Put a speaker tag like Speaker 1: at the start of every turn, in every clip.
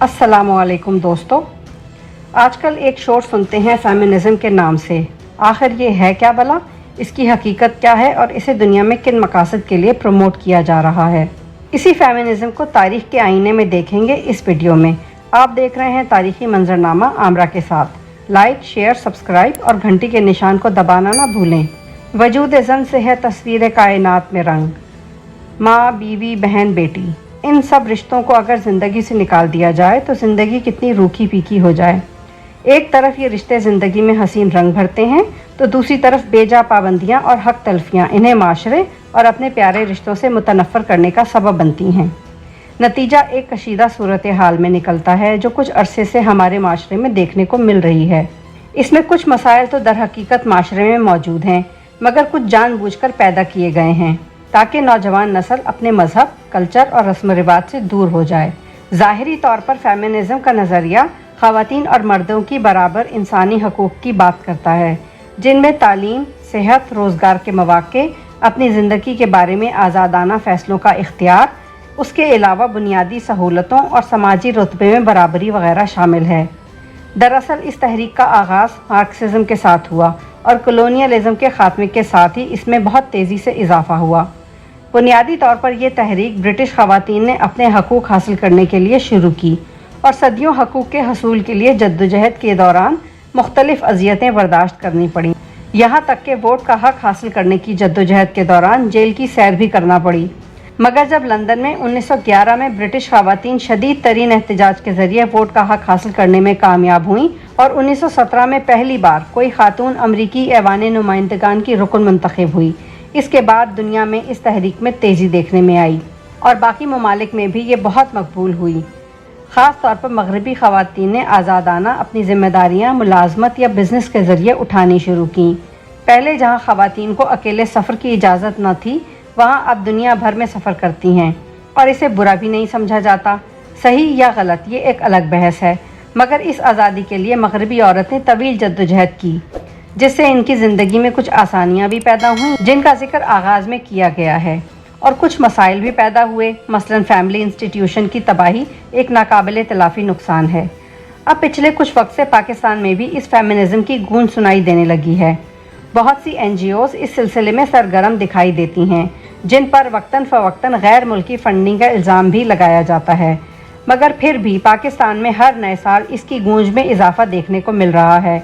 Speaker 1: अस्सलाम वालेकुम दोस्तों, आजकल एक शोर सुनते हैं फेमिनिज्म के नाम से। आखिर ये है क्या भला, इसकी हकीकत क्या है और इसे दुनिया में किन मकासद के लिए प्रमोट किया जा रहा है। इसी फेमिनिज्म को तारीख के आईने में देखेंगे इस वीडियो में। आप देख रहे हैं तारीखी मंजरनामा आमरा के साथ। लाइक, शेयर, सब्सक्राइब और घंटी के निशान को दबाना ना भूलें। वजूद ज़न से है तस्वीर कायनात में रंग, माँ, बीवी, बहन, बेटी, इन सब रिश्तों को अगर ज़िंदगी से निकाल दिया जाए तो ज़िंदगी कितनी रूखी फीकी हो जाए। एक तरफ ये रिश्ते ज़िंदगी में हसीन रंग भरते हैं तो दूसरी तरफ बेजा पाबंदियाँ और हक तलफियाँ इन्हें माशरे और अपने प्यारे रिश्तों से मुतनफ़र करने का सबब बनती हैं। नतीजा एक कशीदा सूरत हाल में निकलता है जो कुछ अरसे से हमारे माशरे में देखने को मिल रही है। इसमें कुछ मसाइल तो दर हकीकत माशरे में मौजूद हैं, मगर कुछ जानबूझकर पैदा किए गए हैं ताकि नौजवान नस्ल अपने मज़हब, कल्चर और रस्म रिवाज से दूर हो जाए। ज़ाहिरी तौर पर फेमिनिज्म का नज़रिया ख़वातीन और मर्दों की बराबर इंसानी हकूक़ की बात करता है, जिनमें तालीम, सेहत, रोज़गार के मौक़े, अपनी ज़िंदगी के बारे में आज़ादाना फ़ैसलों का इख्तियार, उसके अलावा बुनियादी सहूलतों और समाजी रुतबे में बराबरी वगैरह शामिल है। दरअसल इस तहरीक का आगाज़ मार्क्सिज़म के साथ हुआ और कॉलोनियलिज़म के ख़ात्मे के साथ ही इसमें बहुत तेज़ी से इजाफ़ा हुआ। बुनियादी तौर पर यह तहरीक ब्रिटिश ख़वातीन ने अपने हकूक़ हासिल करने के लिए शुरू की और सदियों हकूक़ के हसूल के लिए जद्दोजहद के दौरान मुख्तलिफ़ अज़ियतें बर्दाश्त करनी पड़ी। यहाँ तक कि वोट का हक़ हासिल करने की जद्दोजहद के दौरान जेल की सैर भी करना पड़ी। मगर जब लंदन में 1911 में ब्रिटिश ख़वातीन शदीद तरीन एहतजाज के ज़रिए वोट का हक़ हासिल करने में कामयाब हुई और 1917 में पहली बार कोई खातून अमरीकी ऐवान नुमाइंदगान की रुकन मुंतखब हुई, इसके बाद दुनिया में इस तहरीक में तेज़ी देखने में आई और बाकी ममालिक में भी ये बहुत मकबूल हुई। ख़ास तौर पर मगरबी ख़वातीन ने आज़ादाना अपनी ज़िम्मेदारियाँ मुलाजमत या बिज़नेस के ज़रिए उठानी शुरू की। पहले जहाँ ख़वातीन को अकेले सफ़र की इजाज़त न थी, वहाँ अब दुनिया भर में सफ़र करती हैं और इसे बुरा भी नहीं समझा जाता। सही या गलत ये एक अलग बहस है, मगर इस आज़ादी के लिए मगरबी औरतें तवील जद्दोजहद की, जिससे इनकी ज़िंदगी में कुछ आसानियाँ भी पैदा हुईं जिनका जिक्र आगाज़ में किया गया है, और कुछ मसाइल भी पैदा हुए। मसलन फैमिली इंस्टीट्यूशन की तबाही एक नाकाबिले तलाफ़ी नुकसान है। अब पिछले कुछ वक्त से पाकिस्तान में भी इस फेमिनिज्म की गूंज सुनाई देने लगी है। बहुत सी NGOs इस सिलसिले में सरगर्म दिखाई देती हैं, जिन पर वक्तन फ़वक्तन गैर मुल्की फंडिंग का इल्ज़ाम भी लगाया जाता है, मगर फिर भी पाकिस्तान में हर नए साल इसकी गूंज में इजाफा देखने को मिल रहा है।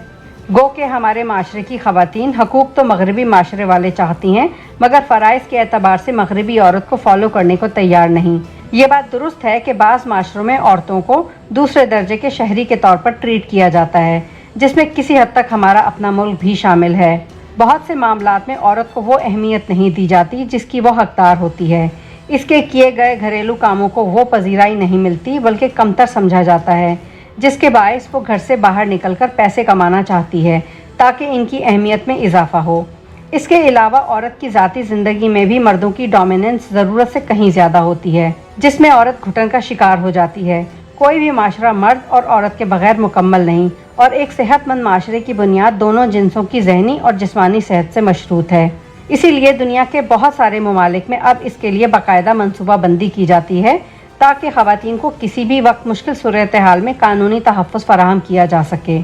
Speaker 1: गो कि हमारे माशरे की ख़वातीन हकूक़ तो मगरबी माशरे वाले चाहती हैं, मगर फ़राइज़ के एतबार से मगरबी औरत को फॉलो करने को तैयार नहीं। ये बात दुरुस्त है कि बाज़ माशरों में औरतों को दूसरे दर्जे के शहरी के तौर पर ट्रीट किया जाता है, जिसमें किसी हद तक हमारा अपना मुल्क भी शामिल है। बहुत से मामलात में औरत को वो अहमियत नहीं दी जाती जिसकी वो हकदार होती है। इसके किए गए घरेलू कामों को वो पजीराई नहीं मिलती, बल्कि कमतर समझा जाता है, जिसके बायस वो घर से बाहर निकलकर पैसे कमाना चाहती है ताकि इनकी अहमियत में इजाफा हो। इसके अलावा औरत की ज़ाती ज़िंदगी में भी मर्दों की डोमिनेंस ज़रूरत से कहीं ज़्यादा होती है, जिसमें औरत घुटन का शिकार हो जाती है। कोई भी माशरा मर्द और औरत के बगैर मुकम्मल नहीं, और एक सेहतमंद माशरे की बुनियाद दोनों जिन्सों की जहनी और जिस्मानी सेहत से मशरूत है। इसीलिए दुनिया के बहुत सारे ममालिक में अब इसके लिए बाकायदा मनसूबा बंदी की जाती है ताकि ख़वातीन को किसी भी वक्त मुश्किल सूरत हाल में कानूनी तहफ़्फ़ुज़ फराहम किया जा सके।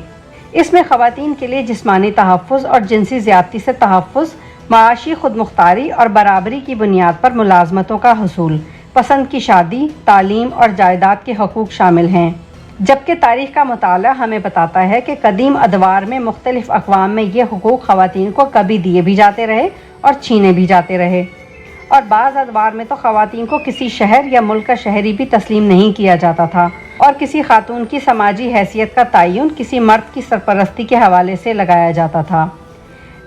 Speaker 1: इसमें ख़वातीन के लिए जिस्मानी तहफ़्फ़ुज़ और जिनसी ज़्यादती से तहफ़्फ़ुज़, माशी खुद मुख्तारी और बराबरी की बुनियाद पर मुलाजमतों का हसूल, पसंद की शादी, तालीम और जायदाद के हकूक़ शामिल हैं। जबकि तारीख़ का मुताला हमें बताता है कि कदीम अदवार में मुख्तलिफ़ अक़वाम में ये हुकूक़ ख़वातीन को कभी दिए भी जाते रहे और छीने भी जाते रहे, और बाज़ अदवार में तो ख़वातीन को किसी शहर या मुल्क का शहरी भी तस्लीम नहीं किया जाता था, और किसी खातून की समाजी हैसियत का तयन किसी मर्द की सरपरस्ती के हवाले से लगाया जाता था,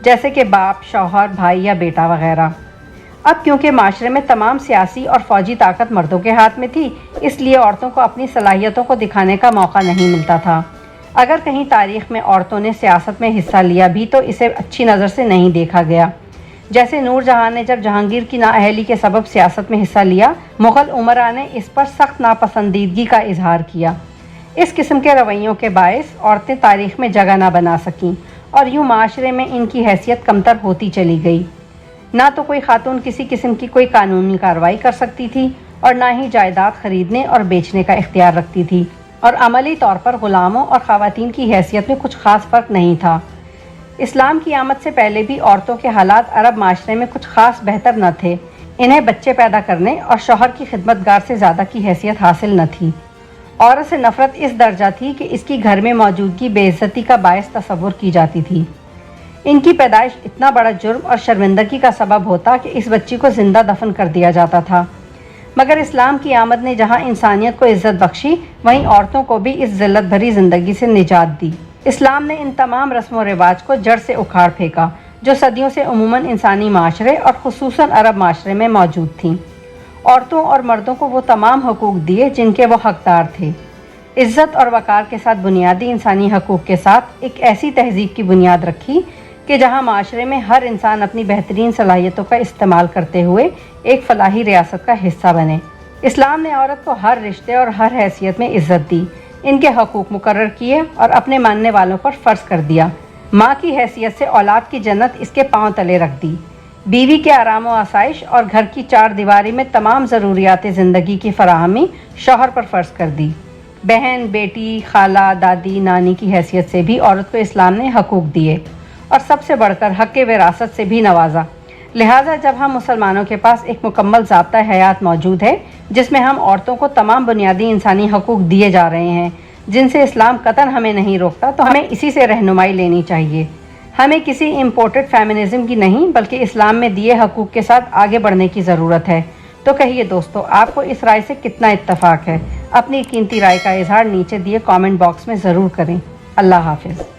Speaker 1: जैसे कि बाप, शौहर, भाई या बेटा वगैरह। अब क्योंकि माशरे में तमाम सियासी और फ़ौजी ताकत मर्दों के हाथ में थी, इसलिए औरतों को अपनी सलाहियतों को दिखाने का मौका नहीं मिलता था। अगर कहीं तारीख़ में औरतों ने सियासत में हिस्सा लिया भी तो इसे अच्छी नज़र से नहीं देखा गया। जैसे नूरजहां ने जब जहांगीर की नाअहली के सबब सियासत में हिस्सा लिया, मुग़ल उमरा ने इस पर सख्त नापसंदीदगी का इजहार किया। इस किस्म के रवैयों के बायस औरतें तारीख़ में जगह ना बना सकीं और यूँ माशरे में इनकी हैसियत कमतर होती चली गई। ना तो कोई खातून किसी किस्म की कोई कानूनी कार्रवाई कर सकती थी और ना ही जायदाद खरीदने और बेचने का इख्तियार रखती थी, اور عملی طور پر غلاموں اور خواتین کی حیثیت میں کچھ خاص فرق نہیں تھا۔ اسلام کی آمد سے پہلے بھی عورتوں کے حالات عرب معاشرے میں کچھ خاص بہتر نہ تھے۔ انہیں بچے پیدا کرنے اور شوہر کی خدمت گار سے زیادہ کی حیثیت حاصل نہ تھی۔ عورت سے نفرت اس درجہ تھی کہ اس کی گھر میں موجودگی بے عزتی کا باعث تصور کی جاتی تھی۔ ان کی پیدائش اتنا بڑا جرم اور شرمندگی کا سبب ہوتا کہ اس بچی کو زندہ دفن کر دیا جاتا تھا۔ مگر اسلام کی آمد نے جہاں انسانیت کو عزت بخشی، وہیں عورتوں کو بھی اس ذلت بھری زندگی سے نجات دی۔ اسلام نے ان تمام رسم و رواج کو جڑ سے اکھاڑ پھینکا جو صدیوں سے عموماً انسانی معاشرے اور خصوصاً عرب معاشرے میں موجود تھیں۔ عورتوں اور مردوں کو وہ تمام حقوق دیے جن کے وہ حقدار تھے۔ عزت اور وقار کے ساتھ بنیادی انسانی حقوق کے ساتھ ایک ایسی تہذیب کی بنیاد رکھی کہ جہاں معاشرے میں ہر انسان اپنی بہترین صلاحیتوں کا استعمال کرتے ہوئے ایک فلاحی ریاست کا حصہ بنے۔ اسلام نے عورت کو ہر رشتے اور ہر حیثیت میں عزت دی، ان کے حقوق مقرر کیے اور اپنے ماننے والوں پر فرض کر دیا۔ ماں کی حیثیت سے اولاد کی جنت اس کے پاؤں تلے رکھ دی۔ بیوی کے آرام و آسائش اور گھر کی چار دیواری میں تمام ضروریات زندگی کی فراہمی شوہر پر فرض کر دی۔ بہن، بیٹی، خالہ، دادی، نانی کی حیثیت سے بھی عورت کو اسلام نے حقوق دیے اور سب سے بڑھ کر حق وراثت سے بھی نوازا۔ لہٰذا جب ہم مسلمانوں کے پاس ایک مکمل ضابطۂ حیات موجود ہے جس میں ہم عورتوں کو تمام بنیادی انسانی حقوق دیے جا رہے ہیں جن سے اسلام قطعاً ہمیں نہیں روکتا، تو ہمیں اسی سے رہنمائی لینی چاہیے۔ ہمیں کسی امپورٹڈ فیمنزم کی نہیں بلکہ اسلام میں دیے حقوق کے ساتھ آگے بڑھنے کی ضرورت ہے۔ تو کہیے دوستو، آپ کو اس رائے سے کتنا اتفاق ہے؟ اپنی قیمتی رائے کا اظہار نیچے دیے کامنٹ باکس میں ضرور کریں۔ اللہ حافظ۔